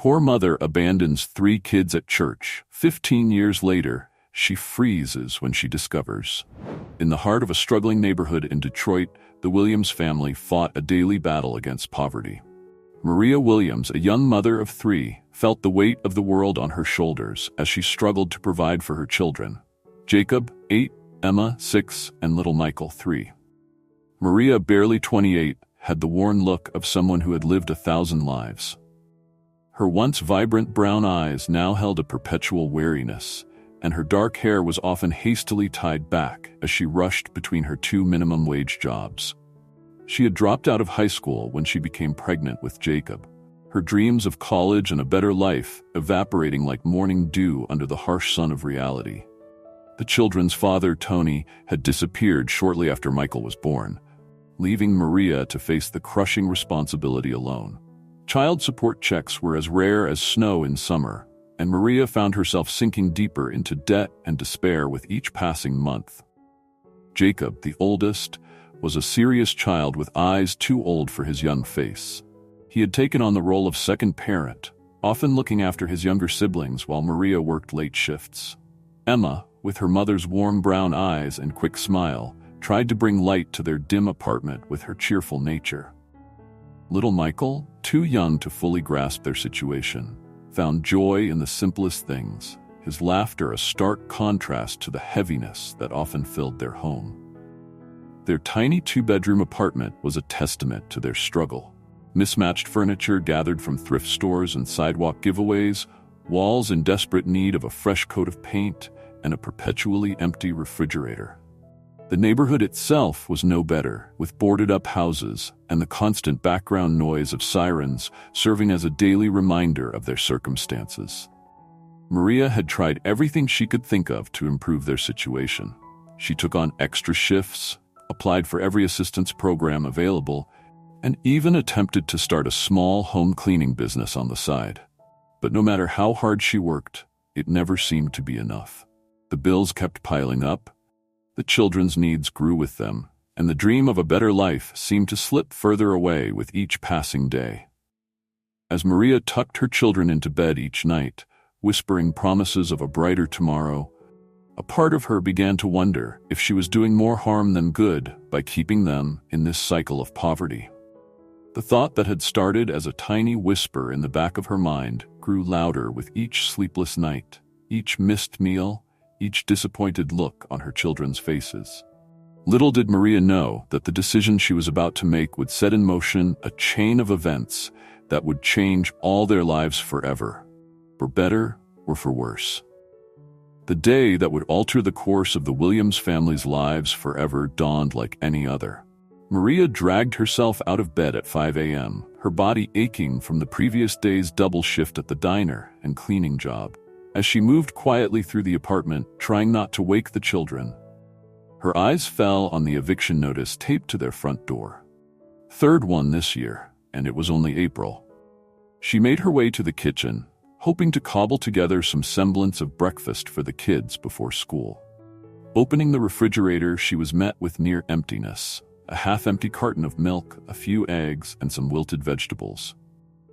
Poor mother abandons 3 kids at church. 15 years later, she freezes when she discovers. In the heart of a struggling neighborhood in Detroit, the Williams family fought a daily battle against poverty. Maria Williams, a young mother of 3, felt the weight of the world on her shoulders as she struggled to provide for her children. Jacob, 8, Emma, 6, and little Michael, 3. Maria, barely 28, had the worn look of someone who had lived 1,000 lives. Her once vibrant brown eyes now held a perpetual weariness, and her dark hair was often hastily tied back as she rushed between her 2 minimum-wage jobs. She had dropped out of high school when she became pregnant with Jacob, her dreams of college and a better life evaporating like morning dew under the harsh sun of reality. The children's father, Tony, had disappeared shortly after Michael was born, leaving Maria to face the crushing responsibility alone. Child support checks were as rare as snow in summer, and Maria found herself sinking deeper into debt and despair with each passing month. Jacob, the oldest, was a serious child with eyes too old for his young face. He had taken on the role of second parent, often looking after his younger siblings while Maria worked late shifts. Emma, with her mother's warm brown eyes and quick smile, tried to bring light to their dim apartment with her cheerful nature. Little Michael, too young to fully grasp their situation, found joy in the simplest things, his laughter a stark contrast to the heaviness that often filled their home. Their tiny 2-bedroom apartment was a testament to their struggle. Mismatched furniture gathered from thrift stores and sidewalk giveaways, walls in desperate need of a fresh coat of paint, and a perpetually empty refrigerator. The neighborhood itself was no better, with boarded-up houses and the constant background noise of sirens serving as a daily reminder of their circumstances. Maria had tried everything she could think of to improve their situation. She took on extra shifts, applied for every assistance program available, and even attempted to start a small home cleaning business on the side. But no matter how hard she worked, it never seemed to be enough. The bills kept piling up, the children's needs grew with them, and the dream of a better life seemed to slip further away with each passing day. As Maria tucked her children into bed each night, whispering promises of a brighter tomorrow, a part of her began to wonder if she was doing more harm than good by keeping them in this cycle of poverty. The thought that had started as a tiny whisper in the back of her mind grew louder with each sleepless night, each missed meal, each disappointed look on her children's faces. Little did Maria know that the decision she was about to make would set in motion a chain of events that would change all their lives forever, for better or for worse. The day that would alter the course of the Williams family's lives forever dawned like any other. Maria dragged herself out of bed at 5 a.m., her body aching from the previous day's double shift at the diner and cleaning job. As she moved quietly through the apartment, trying not to wake the children, her eyes fell on the eviction notice taped to their front door. 3rd one this year, and it was only April. She made her way to the kitchen, hoping to cobble together some semblance of breakfast for the kids before school. Opening the refrigerator, she was met with near emptiness. A half-empty carton of milk, a few eggs, and some wilted vegetables.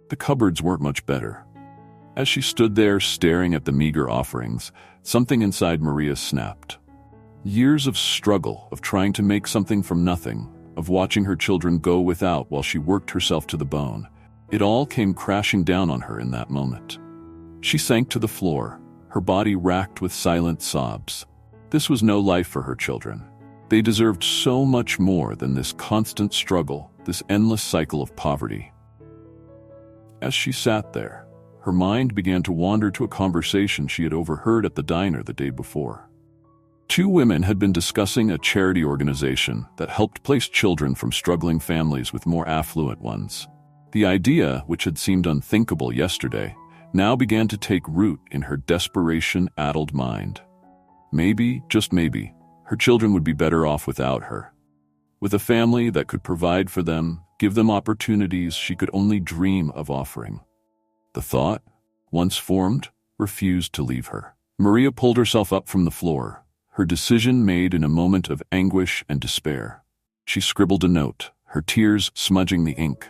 The cupboards weren't much better. As she stood there staring at the meager offerings, something inside Maria snapped. Years of struggle, of trying to make something from nothing, of watching her children go without while she worked herself to the bone. It all came crashing down on her in that moment. She sank to the floor, her body racked with silent sobs. This was no life for her children. They deserved so much more than this constant struggle, this endless cycle of poverty. As she sat there, her mind began to wander to a conversation she had overheard at the diner the day before. 2 women had been discussing a charity organization that helped place children from struggling families with more affluent ones. The idea, which had seemed unthinkable yesterday, now began to take root in her desperation-addled mind. Maybe, just maybe, her children would be better off without her. With a family that could provide for them, give them opportunities she could only dream of offering. The thought, once formed, refused to leave her. Maria pulled herself up from the floor, her decision made in a moment of anguish and despair. She scribbled a note, her tears smudging the ink.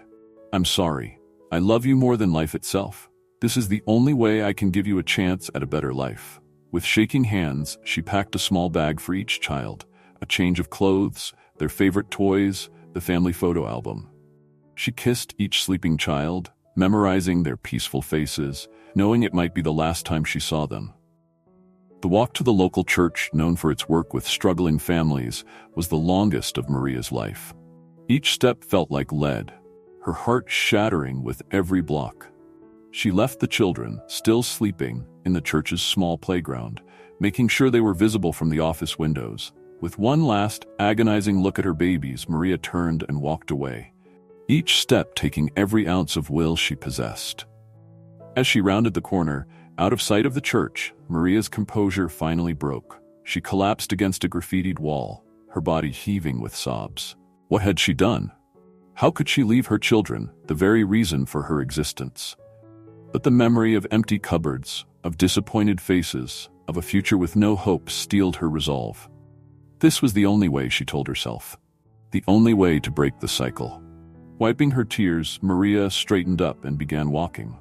"I'm sorry. I love you more than life itself. This is the only way I can give you a chance at a better life." With shaking hands, she packed a small bag for each child, a change of clothes, their favorite toys, the family photo album. She kissed each sleeping child, memorizing their peaceful faces, knowing it might be the last time she saw them. The walk to the local church, known for its work with struggling families, was the longest of Maria's life. Each step felt like lead, her heart shattering with every block. She left the children, still sleeping, in the church's small playground, making sure they were visible from the office windows. With one last, agonizing look at her babies, Maria turned and walked away, each step taking every ounce of will she possessed. As she rounded the corner, out of sight of the church, Maria's composure finally broke. She collapsed against a graffitied wall, her body heaving with sobs. What had she done? How could she leave her children, the very reason for her existence? But the memory of empty cupboards, of disappointed faces, of a future with no hope steeled her resolve. This was the only way, she told herself. The only way to break the cycle. Wiping her tears, Maria straightened up and began walking.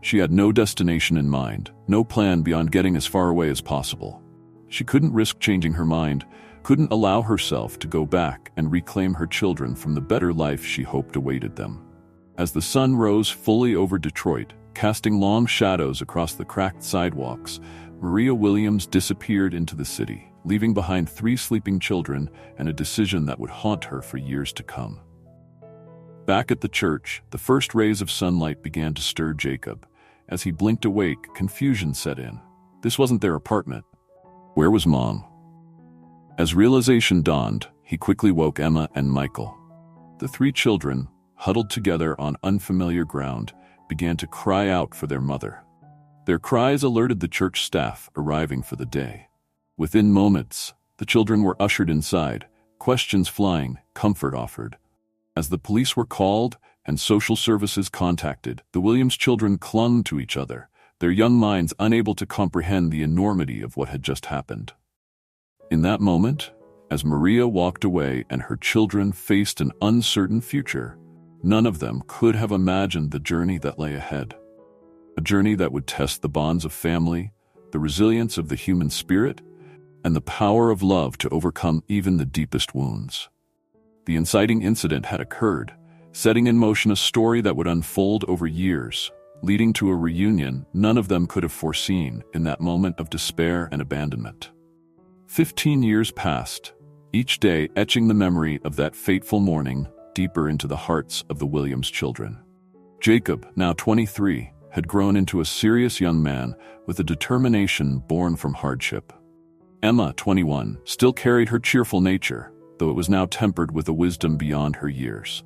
She had no destination in mind, no plan beyond getting as far away as possible. She couldn't risk changing her mind, couldn't allow herself to go back and reclaim her children from the better life she hoped awaited them. As the sun rose fully over Detroit, casting long shadows across the cracked sidewalks, Maria Williams disappeared into the city, leaving behind 3 sleeping children and a decision that would haunt her for years to come. Back at the church, the first rays of sunlight began to stir Jacob. As he blinked awake, confusion set in. This wasn't their apartment. Where was Mom? As realization dawned, he quickly woke Emma and Michael. The 3 children, huddled together on unfamiliar ground, began to cry out for their mother. Their cries alerted the church staff arriving for the day. Within moments, the children were ushered inside, questions flying, comfort offered. As the police were called and social services contacted, the Williams children clung to each other, their young minds unable to comprehend the enormity of what had just happened. In that moment, as Maria walked away and her children faced an uncertain future, none of them could have imagined the journey that lay ahead. A journey that would test the bonds of family, the resilience of the human spirit, and the power of love to overcome even the deepest wounds. The inciting incident had occurred, setting in motion a story that would unfold over years, leading to a reunion none of them could have foreseen in that moment of despair and abandonment. 15 years passed, each day etching the memory of that fateful morning deeper into the hearts of the Williams children. Jacob, now 23, had grown into a serious young man with a determination born from hardship. Emma, 21, still carried her cheerful nature, though it was now tempered with a wisdom beyond her years.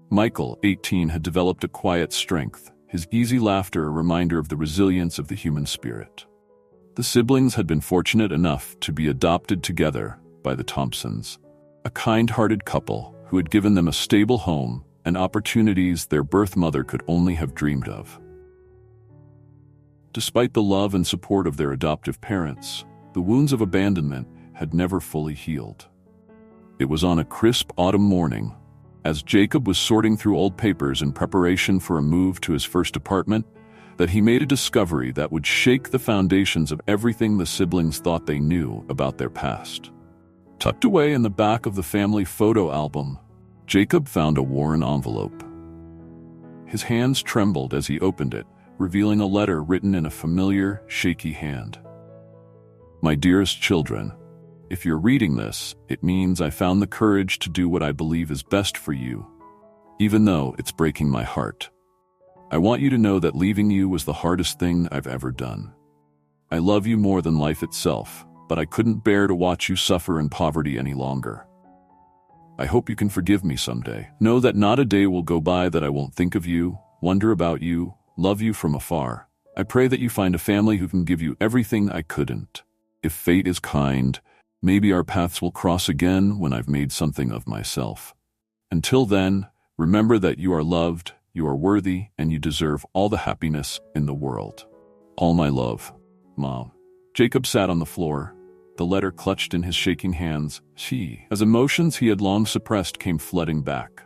Michael, 18, had developed a quiet strength, his easy laughter a reminder of the resilience of the human spirit. The siblings had been fortunate enough to be adopted together by the Thompsons, a kind-hearted couple who had given them a stable home and opportunities their birth mother could only have dreamed of. Despite the love and support of their adoptive parents, the wounds of abandonment had never fully healed. It was on a crisp autumn morning, as Jacob was sorting through old papers in preparation for a move to his first apartment, that he made a discovery that would shake the foundations of everything the siblings thought they knew about their past. Tucked away in the back of the family photo album, Jacob found a worn envelope. His hands trembled as he opened it, revealing a letter written in a familiar, shaky hand. "My dearest children, if you're reading this, it means I found the courage to do what I believe is best for you, even though it's breaking my heart. I want you to know that leaving you was the hardest thing I've ever done. I love you more than life itself, but I couldn't bear to watch you suffer in poverty any longer. I hope you can forgive me someday. Know that not a day will go by that I won't think of you, wonder about you, love you from afar. I pray that you find a family who can give you everything I couldn't. If fate is kind, maybe our paths will cross again when I've made something of myself. Until then, remember that you are loved, you are worthy, and you deserve all the happiness in the world. All my love, Mom." Jacob sat on the floor, the letter clutched in his shaking hands. As emotions he had long suppressed came flooding back.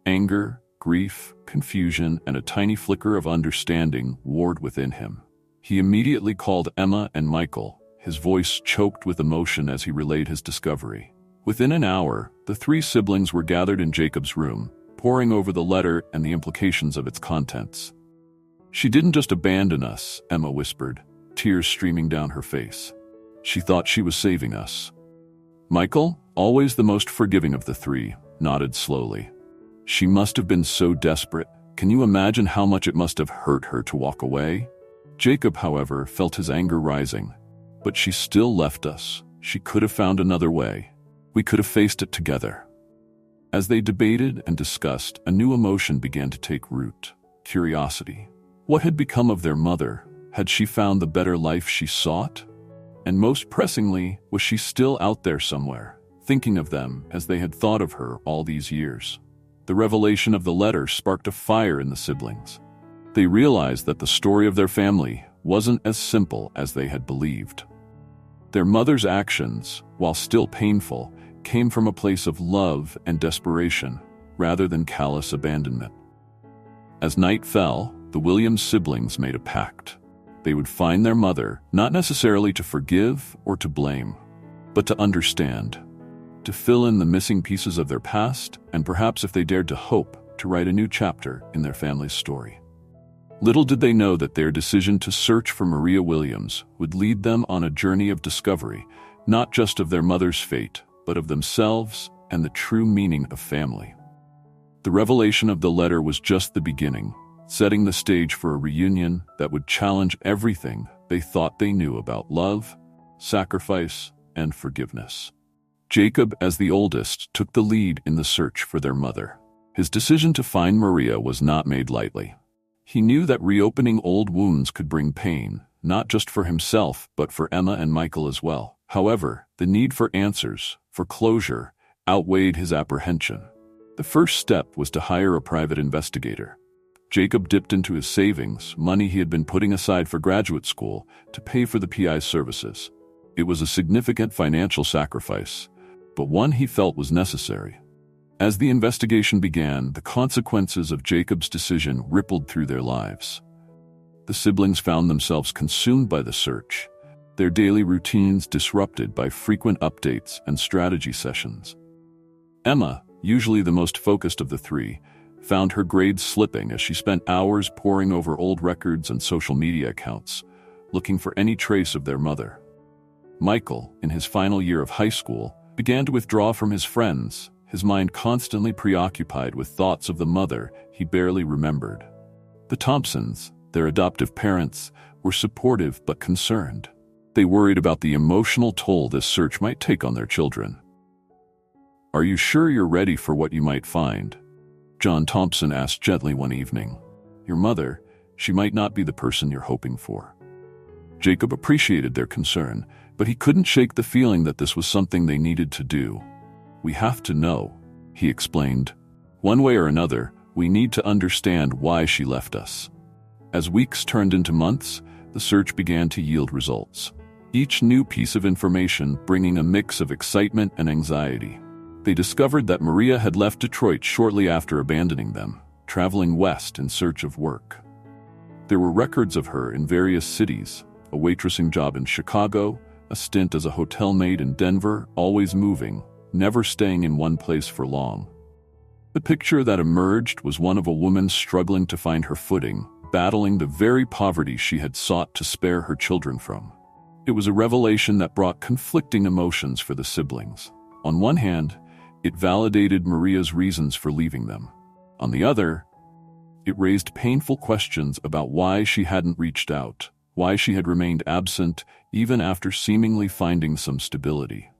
Anger, grief, confusion, and a tiny flicker of understanding warred within him. He immediately called Emma and Michael, his voice choked with emotion as he relayed his discovery. Within an hour, the three siblings were gathered in Jacob's room, poring over the letter and the implications of its contents. "She didn't just abandon us," Emma whispered, tears streaming down her face. "She thought she was saving us." Michael, always the most forgiving of the three, nodded slowly. "She must have been so desperate. Can you imagine how much it must have hurt her to walk away?" Jacob, however, felt his anger rising. "But she still left us. She could have found another way. We could have faced it together." As they debated and discussed, a new emotion began to take root: curiosity. What had become of their mother? Had she found the better life she sought? And most pressingly, was she still out there somewhere, thinking of them as they had thought of her all these years? The revelation of the letter sparked a fire in the siblings. They realized that the story of their family wasn't as simple as they had believed. Their mother's actions, while still painful, came from a place of love and desperation, rather than callous abandonment. As night fell, the Williams siblings made a pact. They would find their mother, not necessarily to forgive or to blame, but to understand, to fill in the missing pieces of their past, and perhaps, if they dared to hope, to write a new chapter in their family's story. Little did they know that their decision to search for Maria Williams would lead them on a journey of discovery, not just of their mother's fate, but of themselves and the true meaning of family. The revelation of the letter was just the beginning, setting the stage for a reunion that would challenge everything they thought they knew about love, sacrifice, and forgiveness. Jacob, as the oldest, took the lead in the search for their mother. His decision to find Maria was not made lightly. He knew that reopening old wounds could bring pain, not just for himself, but for Emma and Michael as well. However, the need for answers, for closure, outweighed his apprehension. The first step was to hire a private investigator. Jacob dipped into his savings, money he had been putting aside for graduate school, to pay for the PI's services. It was a significant financial sacrifice, but one he felt was necessary. As the investigation began, the consequences of Jacob's decision rippled through their lives. The siblings found themselves consumed by the search, their daily routines disrupted by frequent updates and strategy sessions. Emma, usually the most focused of the three, found her grades slipping as she spent hours poring over old records and social media accounts, looking for any trace of their mother. Michael, in his final year of high school, began to withdraw from his friends, his mind constantly preoccupied with thoughts of the mother he barely remembered. The Thompsons, their adoptive parents, were supportive but concerned. They worried about the emotional toll this search might take on their children. "Are you sure you're ready for what you might find?" John Thompson asked gently one evening. "Your mother, she might not be the person you're hoping for." Jacob appreciated their concern, but he couldn't shake the feeling that this was something they needed to do. "We have to know," he explained. "One way or another, we need to understand why she left us." As weeks turned into months, the search began to yield results. Each new piece of information bringing a mix of excitement and anxiety. They discovered that Maria had left Detroit shortly after abandoning them, traveling west in search of work. There were records of her in various cities, a waitressing job in Chicago, a stint as a hotel maid in Denver, always moving, never staying in one place for long. The picture that emerged was one of a woman struggling to find her footing, battling the very poverty she had sought to spare her children from. It was a revelation that brought conflicting emotions for the siblings. On one hand, it validated Maria's reasons for leaving them. On the other, it raised painful questions about why she hadn't reached out, why she had remained absent even after seemingly finding some stability.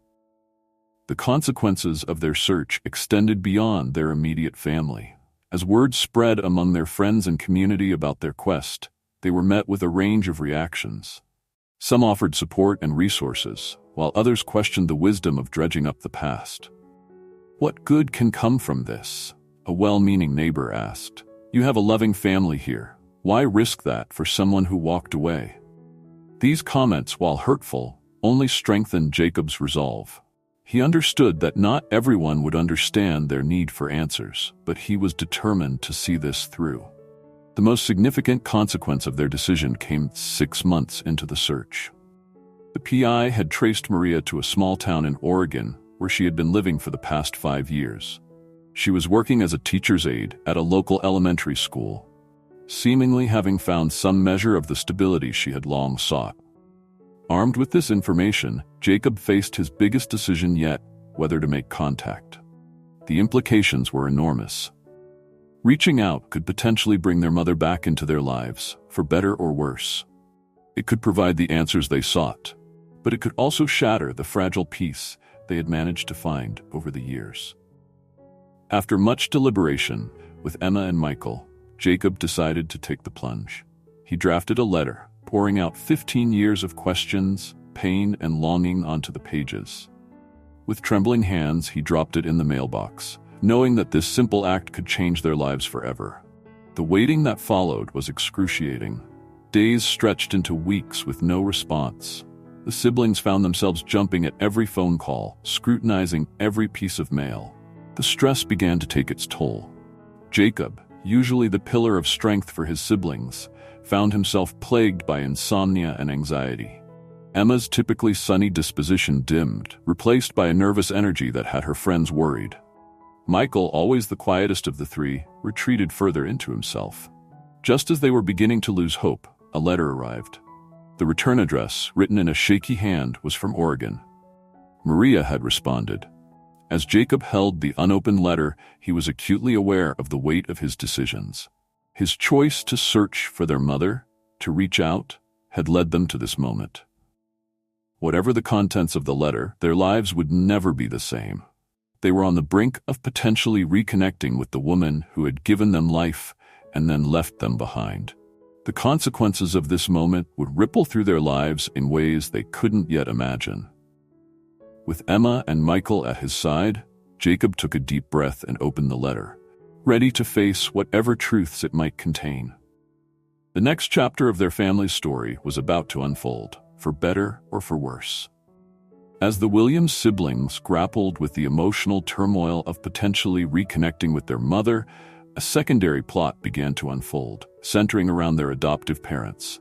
The consequences of their search extended beyond their immediate family. As word spread among their friends and community about their quest, they were met with a range of reactions. Some offered support and resources, while others questioned the wisdom of dredging up the past. "What good can come from this?" a well-meaning neighbor asked. "You have a loving family here. Why risk that for someone who walked away?" These comments, while hurtful, only strengthened Jacob's resolve. He understood that not everyone would understand their need for answers, but he was determined to see this through. The most significant consequence of their decision came 6 months into the search. The PI had traced Maria to a small town in Oregon where she had been living for the past 5 years. She was working as a teacher's aide at a local elementary school, seemingly having found some measure of the stability she had long sought. Armed with this information, Jacob faced his biggest decision yet, whether to make contact. The implications were enormous. Reaching out could potentially bring their mother back into their lives, for better or worse. It could provide the answers they sought, but it could also shatter the fragile peace they had managed to find over the years. After much deliberation, with Emma and Michael, Jacob decided to take the plunge. He drafted a letter, pouring out 15 years of questions, pain, and longing onto the pages. With trembling hands, he dropped it in the mailbox, knowing that this simple act could change their lives forever. The waiting that followed was excruciating. Days stretched into weeks with no response. The siblings found themselves jumping at every phone call, scrutinizing every piece of mail. The stress began to take its toll. Jacob, usually the pillar of strength for his siblings, found himself plagued by insomnia and anxiety. Emma's typically sunny disposition dimmed, replaced by a nervous energy that had her friends worried. Michael, always the quietest of the three, retreated further into himself. Just as they were beginning to lose hope, a letter arrived. The return address, written in a shaky hand, was from Oregon. Maria had responded. As Jacob held the unopened letter, he was acutely aware of the weight of his decisions. His choice to search for their mother, to reach out, had led them to this moment. Whatever the contents of the letter, their lives would never be the same. They were on the brink of potentially reconnecting with the woman who had given them life and then left them behind. The consequences of this moment would ripple through their lives in ways they couldn't yet imagine. With Emma and Michael at his side, Jacob took a deep breath and opened the letter, ready to face whatever truths it might contain. The next chapter of their family's story was about to unfold, for better or for worse. As the Williams siblings grappled with the emotional turmoil of potentially reconnecting with their mother, a secondary plot began to unfold, centering around their adoptive parents,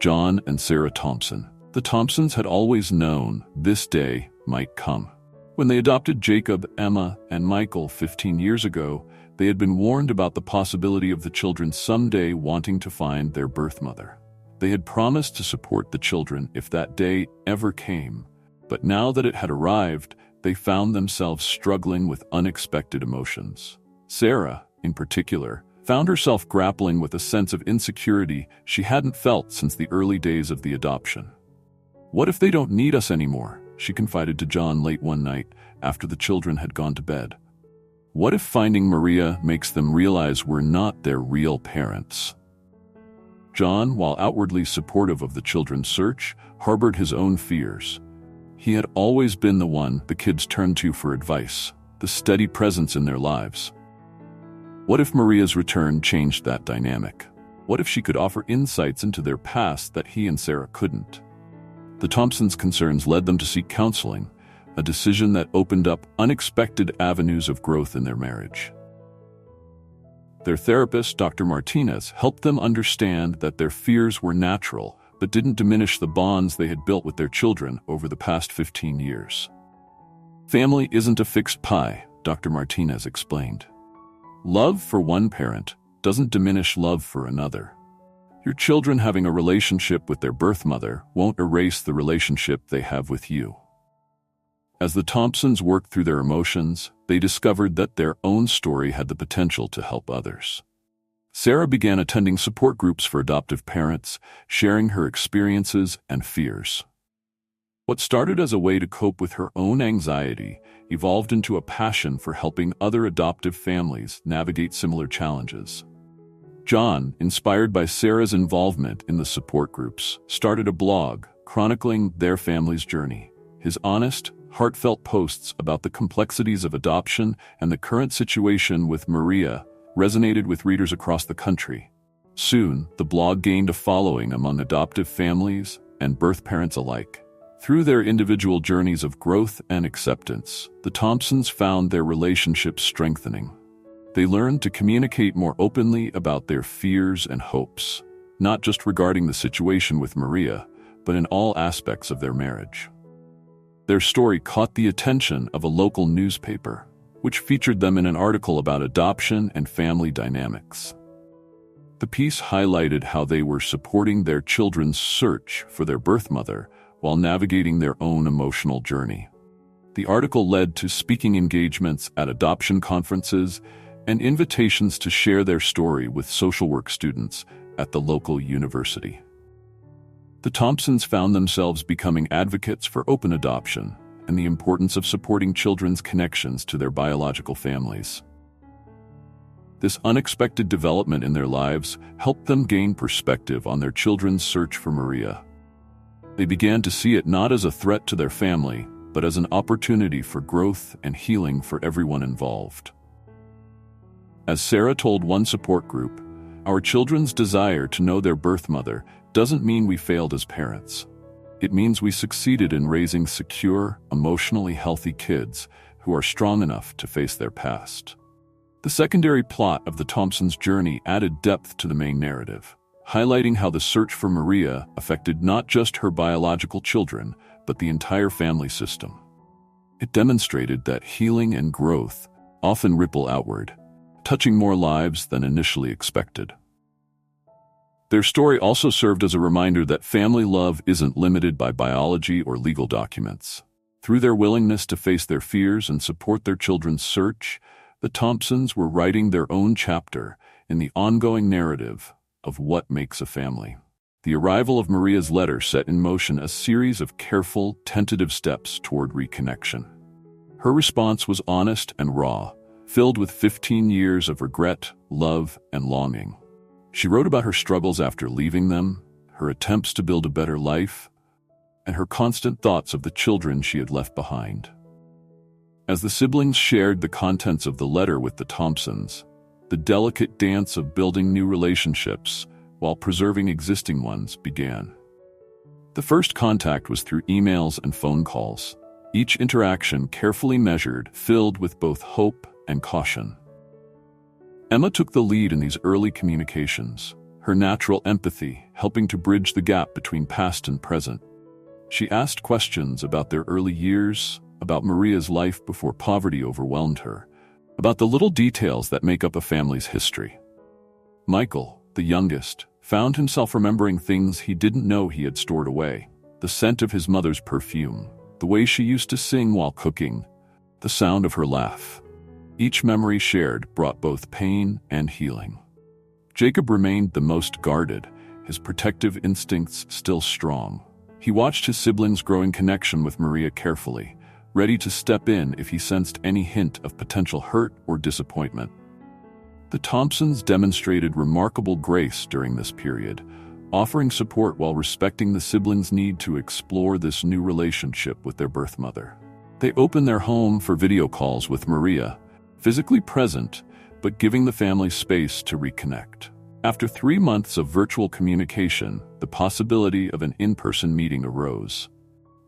John and Sarah Thompson. The Thompsons had always known this day might come. When they adopted Jacob, Emma, and Michael 15 years ago, they had been warned about the possibility of the children someday wanting to find their birth mother. They had promised to support the children if that day ever came. But now that it had arrived, they found themselves struggling with unexpected emotions. Sarah, in particular, found herself grappling with a sense of insecurity she hadn't felt since the early days of the adoption. "What if they don't need us anymore?" she confided to John late one night after the children had gone to bed. "What if finding Maria makes them realize we're not their real parents?" John, while outwardly supportive of the children's search, harbored his own fears. He had always been the one the kids turned to for advice, the steady presence in their lives. What if Maria's return changed that dynamic? What if she could offer insights into their past that he and Sarah couldn't? The Thompsons' concerns led them to seek counseling, a decision that opened up unexpected avenues of growth in their marriage. Their therapist, Dr. Martinez, helped them understand that their fears were natural, but didn't diminish the bonds they had built with their children over the past 15 years. Family isn't a fixed pie, Dr. Martinez explained. Love for one parent doesn't diminish love for another. Your children having a relationship with their birth mother won't erase the relationship they have with you. As the Thompsons worked through their emotions, they discovered that their own story had the potential to help others. Sarah began attending support groups for adoptive parents, sharing her experiences and fears. What started as a way to cope with her own anxiety evolved into a passion for helping other adoptive families navigate similar challenges. John, inspired by Sarah's involvement in the support groups, started a blog chronicling their family's journey. His honest, heartfelt posts about the complexities of adoption and the current situation with Maria resonated with readers across the country. Soon, the blog gained a following among adoptive families and birth parents alike. Through their individual journeys of growth and acceptance, the Thompsons found their relationship strengthening. They learned to communicate more openly about their fears and hopes, not just regarding the situation with Maria, but in all aspects of their marriage. Their story caught the attention of a local newspaper, which featured them in an article about adoption and family dynamics. The piece highlighted how they were supporting their children's search for their birth mother while navigating their own emotional journey. The article led to speaking engagements at adoption conferences and invitations to share their story with social work students at the local university. The Thompsons found themselves becoming advocates for open adoption and the importance of supporting children's connections to their biological families. This unexpected development in their lives helped them gain perspective on their children's search for Maria. They began to see it not as a threat to their family, but as an opportunity for growth and healing for everyone involved. As Sarah told one support group, "Our children's desire to know their birth mother doesn't mean we failed as parents. It means we succeeded in raising secure, emotionally healthy kids who are strong enough to face their past." The secondary plot of the Thompsons' journey added depth to the main narrative, highlighting how the search for Maria affected not just her biological children, but the entire family system. It demonstrated that healing and growth often ripple outward, touching more lives than initially expected. Their story also served as a reminder that family love isn't limited by biology or legal documents. Through their willingness to face their fears and support their children's search, the Thompsons were writing their own chapter in the ongoing narrative of what makes a family. The arrival of Maria's letter set in motion a series of careful, tentative steps toward reconnection. Her response was honest and raw, filled with 15 years of regret, love, and longing. She wrote about her struggles after leaving them, her attempts to build a better life, and her constant thoughts of the children she had left behind. As the siblings shared the contents of the letter with the Thompsons, the delicate dance of building new relationships while preserving existing ones began. The first contact was through emails and phone calls, each interaction carefully measured, filled with both hope and caution. Emma took the lead in these early communications, her natural empathy helping to bridge the gap between past and present. She asked questions about their early years, about Maria's life before poverty overwhelmed her, about the little details that make up a family's history. Michael, the youngest, found himself remembering things he didn't know he had stored away: the scent of his mother's perfume, the way she used to sing while cooking, the sound of her laugh. Each memory shared brought both pain and healing. Jacob remained the most guarded, his protective instincts still strong. He watched his siblings' growing connection with Maria carefully, ready to step in if he sensed any hint of potential hurt or disappointment. The Thompsons demonstrated remarkable grace during this period, offering support while respecting the siblings' need to explore this new relationship with their birth mother. They opened their home for video calls with Maria, physically present, but giving the family space to reconnect. After 3 months of virtual communication, the possibility of an in-person meeting arose.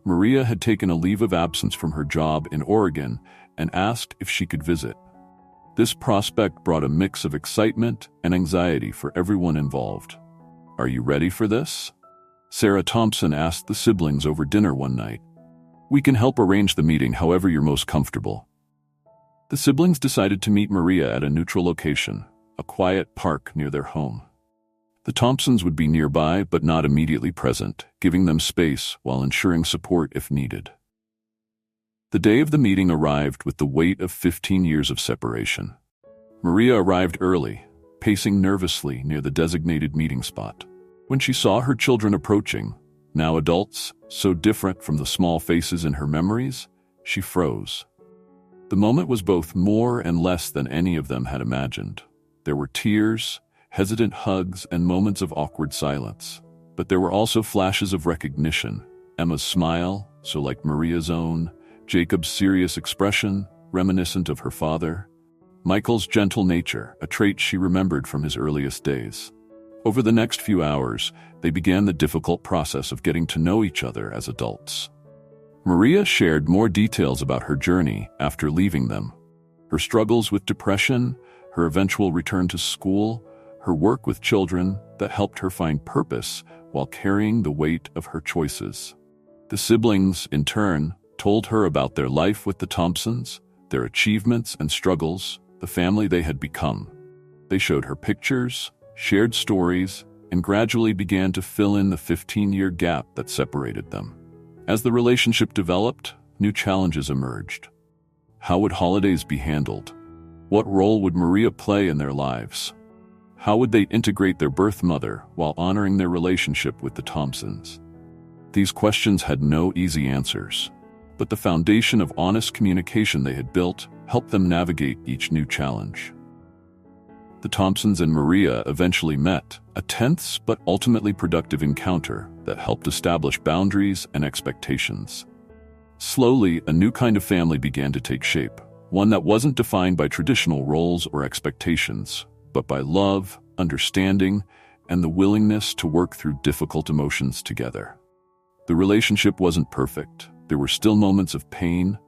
Maria had taken a leave of absence from her job in Oregon and asked if she could visit. This prospect brought a mix of excitement and anxiety for everyone involved. "Are you ready for this?" Sarah Thompson asked the siblings over dinner one night. "We can help arrange the meeting however you're most comfortable." The siblings decided to meet Maria at a neutral location, a quiet park near their home. The Thompsons would be nearby but not immediately present, giving them space while ensuring support if needed. The day of the meeting arrived with the weight of 15 years of separation. Maria arrived early, pacing nervously near the designated meeting spot. When she saw her children approaching, now adults, so different from the small faces in her memories, she froze. The moment was both more and less than any of them had imagined. There were tears, hesitant hugs, and moments of awkward silence. But there were also flashes of recognition: Emma's smile, so like Maria's own; Jacob's serious expression, reminiscent of her father; Michael's gentle nature, a trait she remembered from his earliest days. Over the next few hours, they began the difficult process of getting to know each other as adults. Maria shared more details about her journey after leaving them. Her struggles with depression, her eventual return to school, her work with children that helped her find purpose while carrying the weight of her choices. The siblings, in turn, told her about their life with the Thompsons, their achievements and struggles, the family they had become. They showed her pictures, shared stories, and gradually began to fill in the 15-year gap that separated them. As the relationship developed, new challenges emerged. How would holidays be handled? What role would Maria play in their lives? How would they integrate their birth mother while honoring their relationship with the Thompsons? These questions had no easy answers, but the foundation of honest communication they had built helped them navigate each new challenge. The Thompsons and Maria eventually met, a tense but ultimately productive encounter that helped establish boundaries and expectations. Slowly, a new kind of family began to take shape, one that wasn't defined by traditional roles or expectations, but by love, understanding, and the willingness to work through difficult emotions together. The relationship wasn't perfect. There were still moments of pain,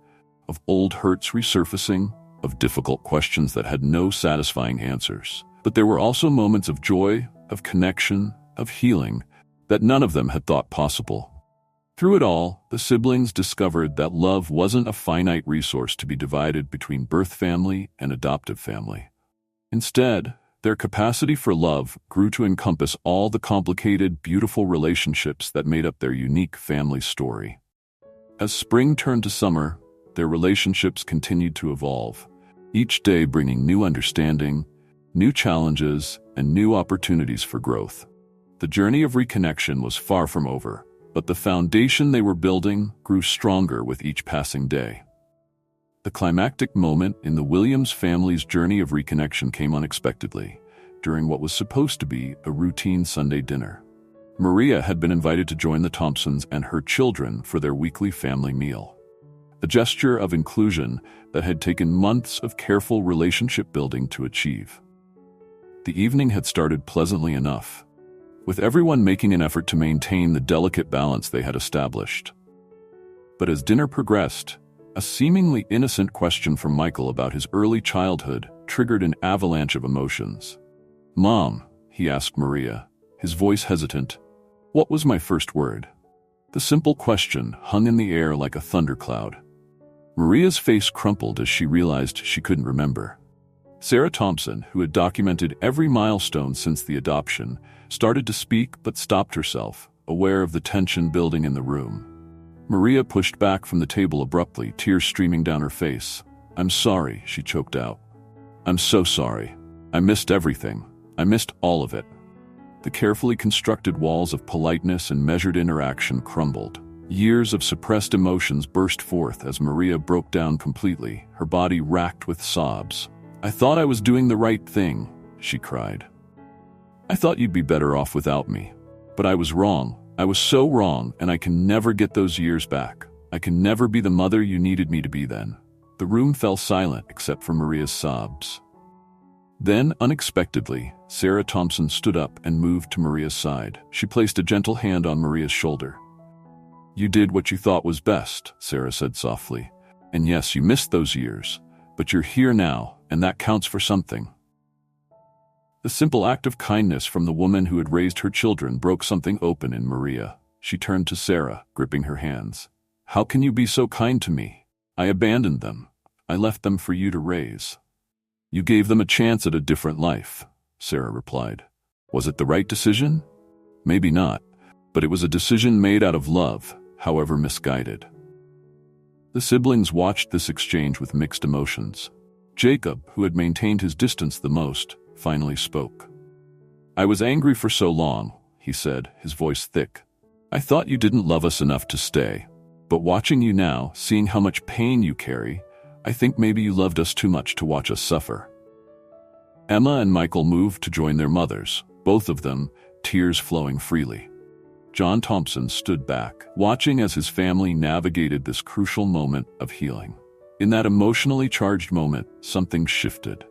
of old hurts resurfacing, of difficult questions that had no satisfying answers. But there were also moments of joy, of connection, of healing that none of them had thought possible. Through it all, the siblings discovered that love wasn't a finite resource to be divided between birth family and adoptive family. Instead, their capacity for love grew to encompass all the complicated, beautiful relationships that made up their unique family story. As spring turned to summer, their relationships continued to evolve, each day bringing new understanding, new challenges, and new opportunities for growth. The journey of reconnection was far from over, but the foundation they were building grew stronger with each passing day. The climactic moment in the Williams family's journey of reconnection came unexpectedly, during what was supposed to be a routine Sunday dinner. Maria had been invited to join the Thompsons and her children for their weekly family meal. A gesture of inclusion that had taken months of careful relationship building to achieve. The evening had started pleasantly enough, with everyone making an effort to maintain the delicate balance they had established. But as dinner progressed, a seemingly innocent question from Michael about his early childhood triggered an avalanche of emotions. "Mom," he asked Maria, his voice hesitant, "what was my first word?" The simple question hung in the air like a thundercloud. Maria's face crumpled as she realized she couldn't remember. Sarah Thompson, who had documented every milestone since the adoption, started to speak but stopped herself, aware of the tension building in the room. Maria pushed back from the table abruptly, tears streaming down her face. "I'm sorry," she choked out. "I'm so sorry. I missed everything. I missed all of it." The carefully constructed walls of politeness and measured interaction crumbled. Years of suppressed emotions burst forth as Maria broke down completely, her body racked with sobs. "I thought I was doing the right thing," she cried. "I thought you'd be better off without me. But I was wrong. I was so wrong, and I can never get those years back. I can never be the mother you needed me to be then." The room fell silent except for Maria's sobs. Then, unexpectedly, Sarah Thompson stood up and moved to Maria's side. She placed a gentle hand on Maria's shoulder. "You did what you thought was best," Sarah said softly. "And yes, you missed those years, but you're here now, and that counts for something." The simple act of kindness from the woman who had raised her children broke something open in Maria. She turned to Sarah, gripping her hands. "How can you be so kind to me? I abandoned them. I left them for you to raise." "You gave them a chance at a different life," Sarah replied. "Was it the right decision? Maybe not, but it was a decision made out of love, however misguided." The siblings watched this exchange with mixed emotions. Jacob, who had maintained his distance the most, finally spoke. "I was angry for so long," he said, his voice thick. "I thought you didn't love us enough to stay. But watching you now, seeing how much pain you carry, I think maybe you loved us too much to watch us suffer." Emma and Michael moved to join their mothers, both of them, tears flowing freely. John Thompson stood back, watching as his family navigated this crucial moment of healing. In that emotionally charged moment, something shifted.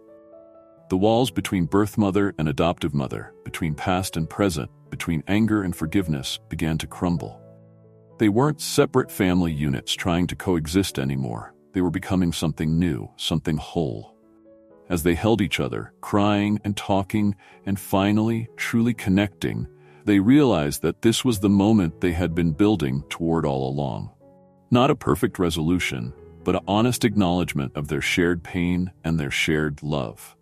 The walls between birth mother and adoptive mother, between past and present, between anger and forgiveness, began to crumble. They weren't separate family units trying to coexist anymore. They were becoming something new, something whole. As they held each other, crying and talking, and finally, truly connecting, they realized that this was the moment they had been building toward all along. Not a perfect resolution, but an honest acknowledgement of their shared pain and their shared love.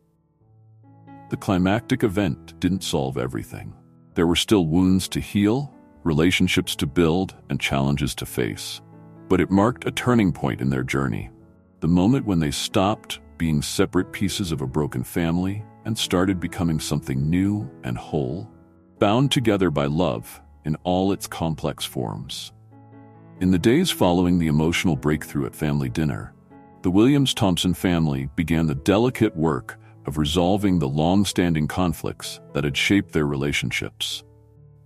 The climactic event didn't solve everything. There were still wounds to heal, relationships to build, and challenges to face. But it marked a turning point in their journey. The moment when they stopped being separate pieces of a broken family and started becoming something new and whole, bound together by love in all its complex forms. In the days following the emotional breakthrough at family dinner, the Williams-Thompson family began the delicate work of resolving the long-standing conflicts that had shaped their relationships.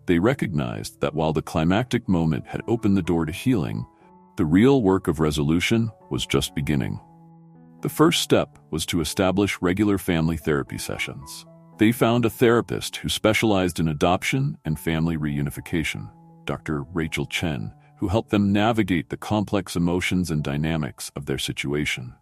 They recognized that while the climactic moment had opened the door to healing, the real work of resolution was just beginning. The first step was to establish regular family therapy sessions. They found a therapist who specialized in adoption and family reunification, Dr. Rachel Chen, who helped them navigate the complex emotions and dynamics of their situation.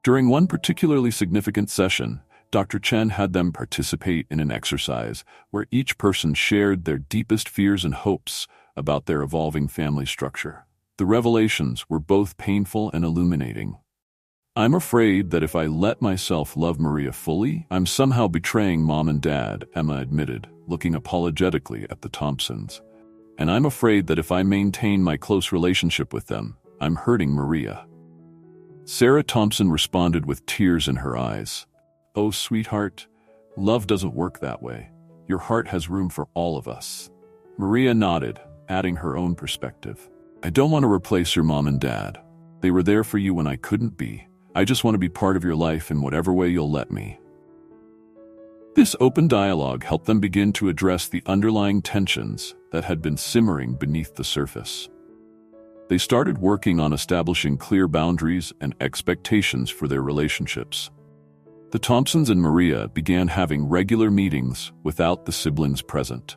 During one particularly significant session, Dr. Chen had them participate in an exercise where each person shared their deepest fears and hopes about their evolving family structure. The revelations were both painful and illuminating. "I'm afraid that if I let myself love Maria fully, I'm somehow betraying Mom and Dad," Emma admitted, looking apologetically at the Thompsons. "And I'm afraid that if I maintain my close relationship with them, I'm hurting Maria." Sarah Thompson responded with tears in her eyes. "Oh, sweetheart, love doesn't work that way. Your heart has room for all of us." Maria nodded, adding her own perspective. "I don't want to replace your mom and dad. They were there for you when I couldn't be. I just want to be part of your life in whatever way you'll let me." This open dialogue helped them begin to address the underlying tensions that had been simmering beneath the surface. They started working on establishing clear boundaries and expectations for their relationships. The Thompsons and Maria began having regular meetings without the siblings present,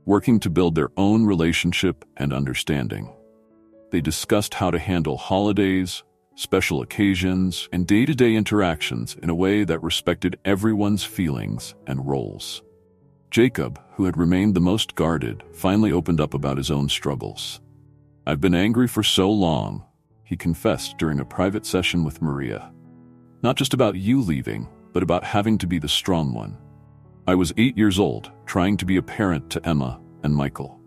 working to build their own relationship and understanding. They discussed how to handle holidays, special occasions, and day-to-day interactions in a way that respected everyone's feelings and roles. Jacob, who had remained the most guarded, finally opened up about his own struggles. "I've been angry for so long," he confessed during a private session with Maria. "Not just about you leaving, but about having to be the strong one. I was 8 years old, trying to be a parent to Emma and Michael."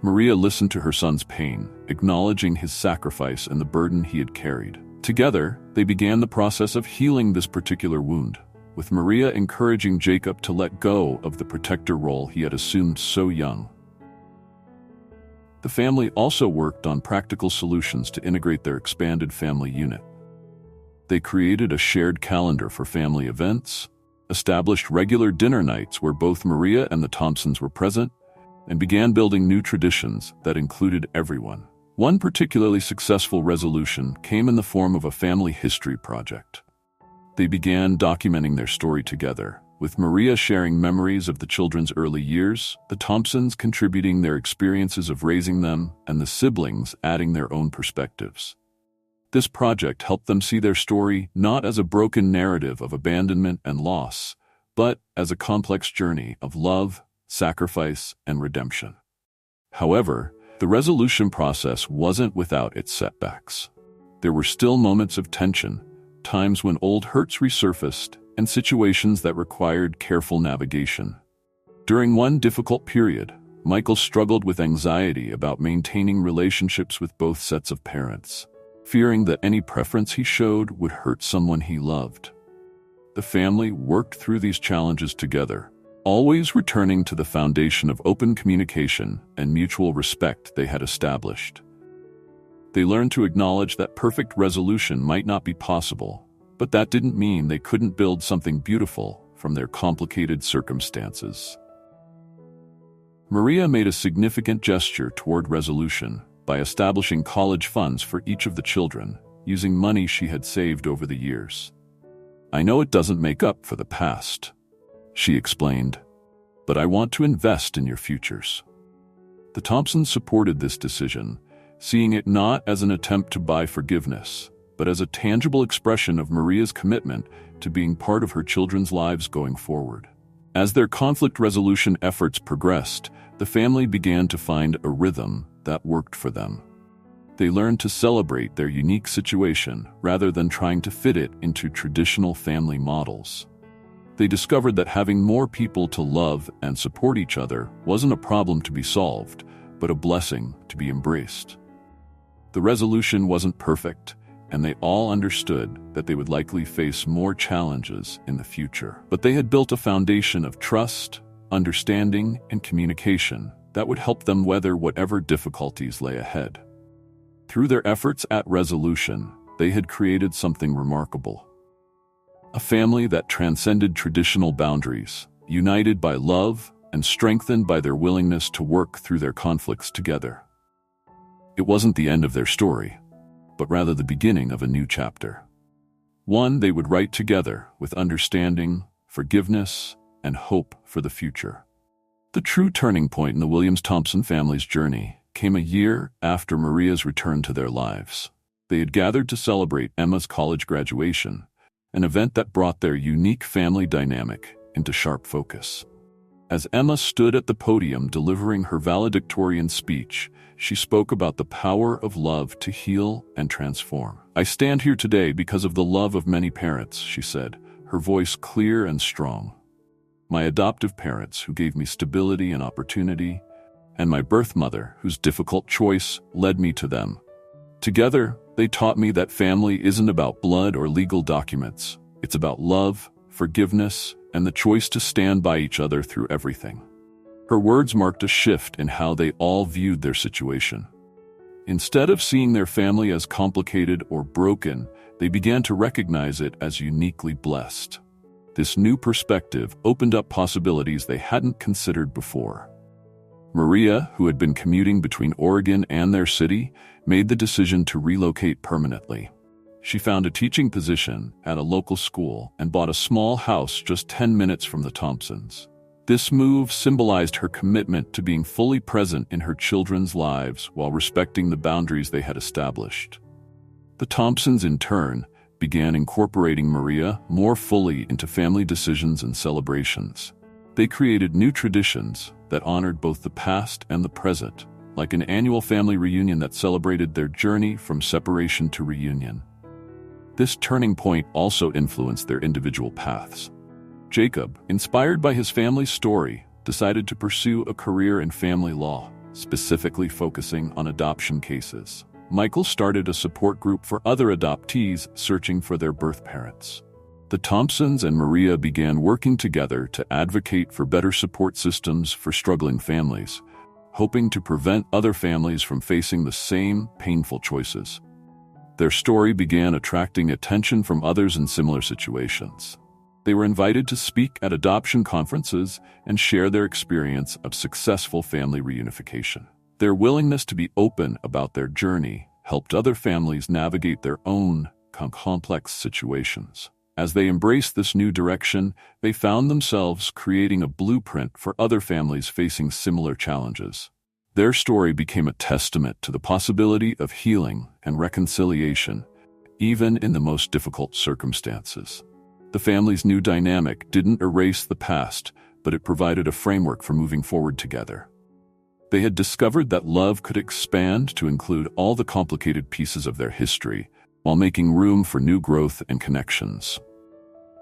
Maria listened to her son's pain, acknowledging his sacrifice and the burden he had carried. Together, they began the process of healing this particular wound, with Maria encouraging Jacob to let go of the protector role he had assumed so young. The family also worked on practical solutions to integrate their expanded family unit. They created a shared calendar for family events, established regular dinner nights where both Maria and the Thompsons were present, and began building new traditions that included everyone. One particularly successful resolution came in the form of a family history project. They began documenting their story together, with Maria sharing memories of the children's early years, the Thompsons contributing their experiences of raising them, and the siblings adding their own perspectives. This project helped them see their story not as a broken narrative of abandonment and loss, but as a complex journey of love, sacrifice, and redemption. However, the resolution process wasn't without its setbacks. There were still moments of tension, times when old hurts resurfaced, and situations that required careful navigation. During one difficult period, Michael struggled with anxiety about maintaining relationships with both sets of parents, fearing that any preference he showed would hurt someone he loved. The family worked through these challenges together, always returning to the foundation of open communication and mutual respect they had established. They learned to acknowledge that perfect resolution might not be possible, but that didn't mean they couldn't build something beautiful from their complicated circumstances. Maria made a significant gesture toward resolution by establishing college funds for each of the children, using money she had saved over the years. "I know it doesn't make up for the past," she explained, "but I want to invest in your futures." The Thompsons supported this decision, seeing it not as an attempt to buy forgiveness, but as a tangible expression of Maria's commitment to being part of her children's lives going forward. As their conflict resolution efforts progressed, the family began to find a rhythm that worked for them. They learned to celebrate their unique situation rather than trying to fit it into traditional family models. They discovered that having more people to love and support each other wasn't a problem to be solved, but a blessing to be embraced. The resolution wasn't perfect, and they all understood that they would likely face more challenges in the future. But they had built a foundation of trust, understanding, and communication that would help them weather whatever difficulties lay ahead. Through their efforts at resolution, they had created something remarkable. A family that transcended traditional boundaries, united by love and strengthened by their willingness to work through their conflicts together. It wasn't the end of their story, but rather the beginning of a new chapter. One they would write together with understanding, forgiveness, and hope for the future. The true turning point in the Williams-Thompson family's journey came a year after Maria's return to their lives. They had gathered to celebrate Emma's college graduation, an event that brought their unique family dynamic into sharp focus. As Emma stood at the podium delivering her valedictorian speech, she spoke about the power of love to heal and transform. "I stand here today because of the love of many parents," she said, her voice clear and strong. "My adoptive parents, who gave me stability and opportunity, and my birth mother, whose difficult choice led me to them. Together, they taught me that family isn't about blood or legal documents. It's about love, forgiveness, and the choice to stand by each other through everything." Her words marked a shift in how they all viewed their situation. Instead of seeing their family as complicated or broken, they began to recognize it as uniquely blessed. This new perspective opened up possibilities they hadn't considered before. Maria, who had been commuting between Oregon and their city, made the decision to relocate permanently. She found a teaching position at a local school and bought a small house just 10 minutes from the Thompsons. This move symbolized her commitment to being fully present in her children's lives while respecting the boundaries they had established. The Thompsons, in turn, began incorporating Maria more fully into family decisions and celebrations. They created new traditions that honored both the past and the present, like an annual family reunion that celebrated their journey from separation to reunion. This turning point also influenced their individual paths. Jacob, inspired by his family's story, decided to pursue a career in family law, specifically focusing on adoption cases. Michael started a support group for other adoptees searching for their birth parents. The Thompsons and Maria began working together to advocate for better support systems for struggling families, hoping to prevent other families from facing the same painful choices. Their story began attracting attention from others in similar situations. They were invited to speak at adoption conferences and share their experience of successful family reunification. Their willingness to be open about their journey helped other families navigate their own complex situations. As they embraced this new direction, they found themselves creating a blueprint for other families facing similar challenges. Their story became a testament to the possibility of healing and reconciliation, even in the most difficult circumstances. The family's new dynamic didn't erase the past, but it provided a framework for moving forward together. They had discovered that love could expand to include all the complicated pieces of their history, while making room for new growth and connections.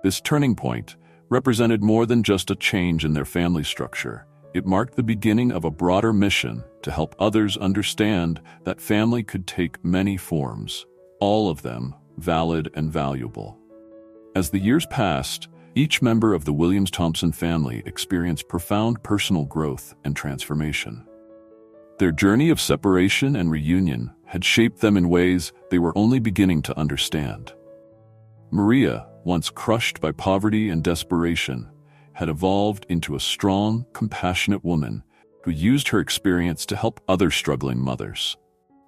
This turning point represented more than just a change in their family structure. It marked the beginning of a broader mission to help others understand that family could take many forms, all of them valid and valuable. As the years passed, each member of the Williams-Thompson family experienced profound personal growth and transformation. Their journey of separation and reunion had shaped them in ways they were only beginning to understand. Maria, once crushed by poverty and desperation, had evolved into a strong, compassionate woman who used her experience to help other struggling mothers.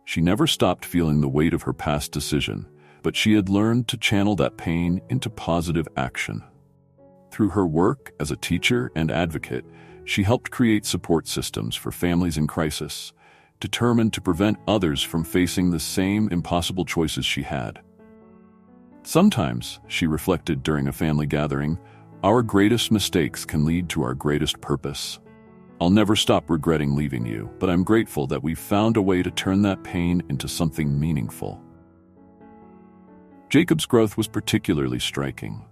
She never stopped feeling the weight of her past decision, but she had learned to channel that pain into positive action. Through her work as a teacher and advocate, She helped create support systems for families in crisis, determined to prevent others from facing the same impossible choices she had. Sometimes, she reflected during a family gathering, our greatest mistakes can lead to our greatest purpose. I'll never stop regretting leaving you, but I'm grateful that we found a way to turn that pain into something meaningful. Jacob's growth was particularly striking.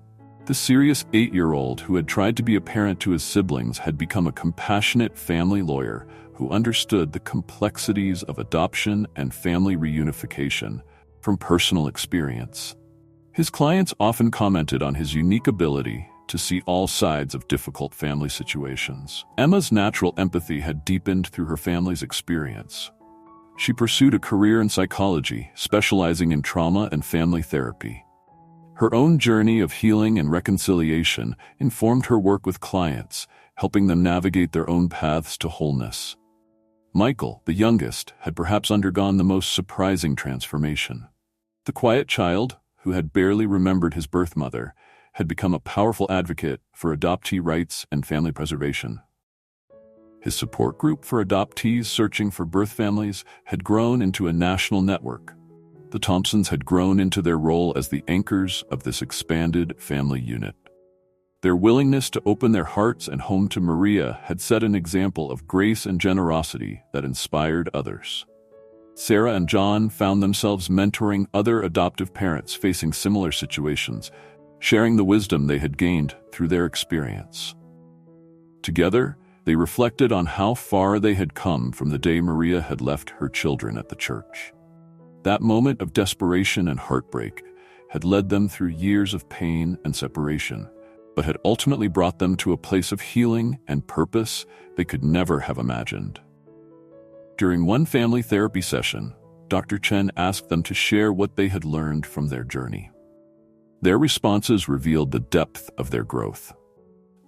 The serious 8-year-old who had tried to be a parent to his siblings had become a compassionate family lawyer who understood the complexities of adoption and family reunification from personal experience. His clients often commented on his unique ability to see all sides of difficult family situations. Emma's natural empathy had deepened through her family's experience. She pursued a career in psychology, specializing in trauma and family therapy. Her own journey of healing and reconciliation informed her work with clients, helping them navigate their own paths to wholeness. Michael, the youngest, had perhaps undergone the most surprising transformation. The quiet child, who had barely remembered his birth mother, had become a powerful advocate for adoptee rights and family preservation. His support group for adoptees searching for birth families had grown into a national network. The Thompsons had grown into their role as the anchors of this expanded family unit. Their willingness to open their hearts and home to Maria had set an example of grace and generosity that inspired others. Sarah and John found themselves mentoring other adoptive parents facing similar situations, sharing the wisdom they had gained through their experience. Together, they reflected on how far they had come from the day Maria had left her children at the church. That moment of desperation and heartbreak had led them through years of pain and separation, but had ultimately brought them to a place of healing and purpose they could never have imagined. During one family therapy session, Dr. Chen asked them to share what they had learned from their journey. Their responses revealed the depth of their growth.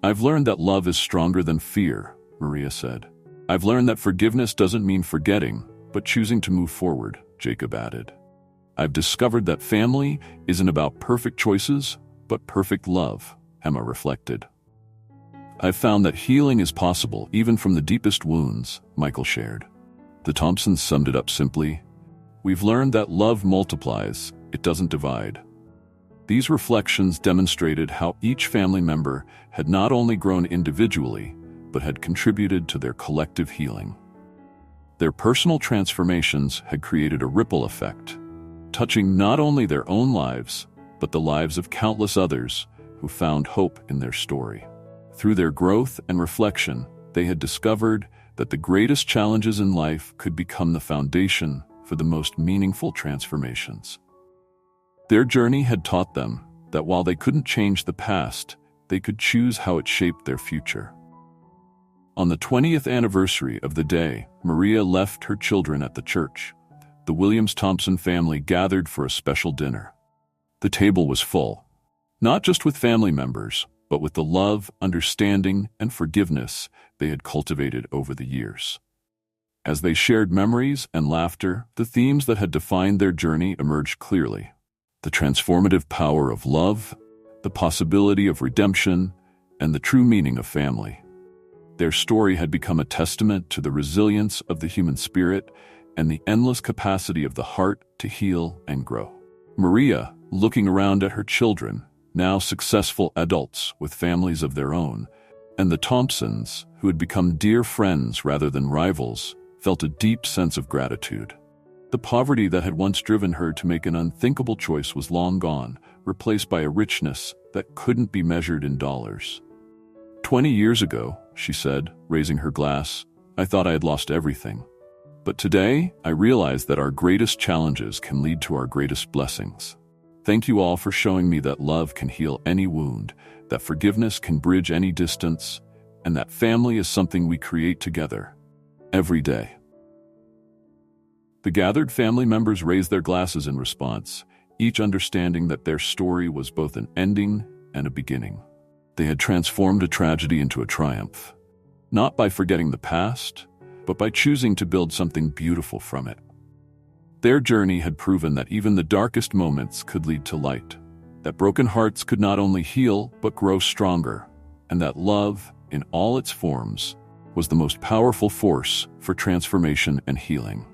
"I've learned that love is stronger than fear," Maria said. "I've learned that forgiveness doesn't mean forgetting, but choosing to move forward," Jacob added. "I've discovered that family isn't about perfect choices, but perfect love," Emma reflected. "I've found that healing is possible even from the deepest wounds," Michael shared. The Thompsons summed it up simply, "We've learned that love multiplies, it doesn't divide." These reflections demonstrated how each family member had not only grown individually, but had contributed to their collective healing. Their personal transformations had created a ripple effect, touching not only their own lives, but the lives of countless others who found hope in their story. Through their growth and reflection, they had discovered that the greatest challenges in life could become the foundation for the most meaningful transformations. Their journey had taught them that while they couldn't change the past, they could choose how it shaped their future. On the 20th anniversary of the day Maria left her children at the church, the Williams-Thompson family gathered for a special dinner. The table was full, not just with family members, but with the love, understanding, and forgiveness they had cultivated over the years. As they shared memories and laughter, the themes that had defined their journey emerged clearly. The transformative power of love, the possibility of redemption, and the true meaning of family. Their story had become a testament to the resilience of the human spirit and the endless capacity of the heart to heal and grow. Maria, looking around at her children, now successful adults with families of their own, and the Thompsons, who had become dear friends rather than rivals, felt a deep sense of gratitude. The poverty that had once driven her to make an unthinkable choice was long gone, replaced by a richness that couldn't be measured in dollars. 20 years ago, she said, raising her glass, I thought I had lost everything. But today, I realize that our greatest challenges can lead to our greatest blessings. Thank you all for showing me that love can heal any wound, that forgiveness can bridge any distance, and that family is something we create together, every day. The gathered family members raised their glasses in response, each understanding that their story was both an ending and a beginning. They had transformed a tragedy into a triumph, not by forgetting the past, but by choosing to build something beautiful from it. Their journey had proven that even the darkest moments could lead to light, that broken hearts could not only heal but grow stronger, and that love, in all its forms, was the most powerful force for transformation and healing.